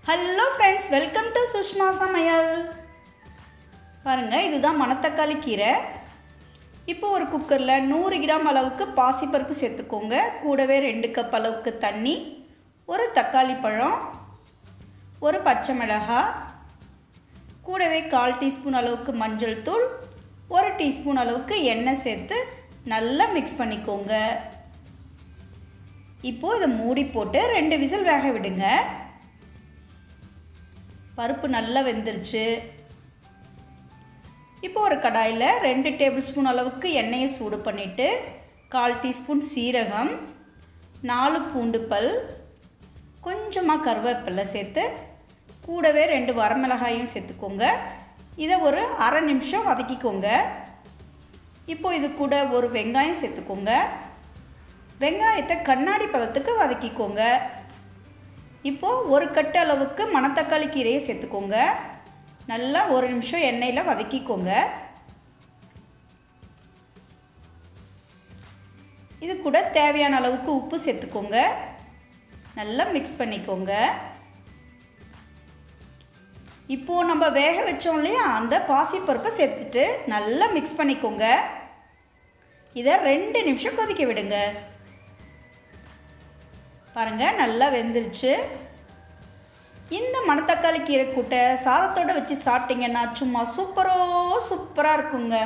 Hello friends, welcome to Sushma சமையல். பாருங்கள், இதுதான் மணத்தக்காளி கீரை. இப்போ ஒரு குக்கரில் 100 கிராம் அளவுக்கு பாசிப்பருப்பு சேர்த்துக்கோங்க. கூடவே 2 கப் அளவுக்கு தண்ணி, ஒரு தக்காளி பழம், ஒரு பச்சை மிளகாய், கூடவே 1/4 டீஸ்பூன் அளவுக்கு மஞ்சள் தூள், 1 டீஸ்பூன் அளவுக்கு எண்ணெய் சேர்த்து நல்லா மிக்ஸ் பண்ணிக்கோங்க. இப்போது இதை மூடி போட்டு 2 விசில் வேக விடுங்க. பருப்பு நல்லா வெந்துருச்சு. இப்போ ஒரு கடாயில் 2 டேபிள் ஸ்பூன் அளவுக்கு எண்ணெயை சூடு பண்ணிவிட்டு 1/4 டீஸ்பூன் சீரகம், 4 பூண்டு பல், கொஞ்சமாக கருவேப்பிலை சேர்த்து கூடவே 2 வரமிளகாயும் சேர்த்துக்கோங்க. இதை ஒரு அரை நிமிஷம் வதக்கிக்கோங்க. இப்போது இது கூட ஒரு வெங்காயம் சேர்த்துக்கோங்க. வெங்காயத்தை கண்ணாடி பதத்துக்கு வதக்கிக்கோங்க. இப்போது ஒரு கட்டு அளவுக்கு மணத்தக்காளி கீரையை சேர்த்துக்கோங்க. நல்லா ஒரு நிமிஷம் எண்ணெயில் வதக்கிக்கோங்க. இது கூட தேவையான அளவுக்கு உப்பு சேர்த்துக்கோங்க. நல்லா மிக்ஸ் பண்ணிக்கோங்க. இப்போது நம்ம வேக வச்சோம் இல்லையா, அந்த பாசிப்பருப்பை சேர்த்துட்டு நல்லா மிக்ஸ் பண்ணிக்கோங்க. இதை 2 நிமிஷம் கொதிக்க விடுங்க. பாருங்கள், நல்லா வெந்துருச்சு. இந்த மணத்தக்காளி கீரை கூட்டை சாதத்தோடு வச்சு சாப்பிட்டிங்கன்னா சும்மா சூப்பராக இருக்குங்க.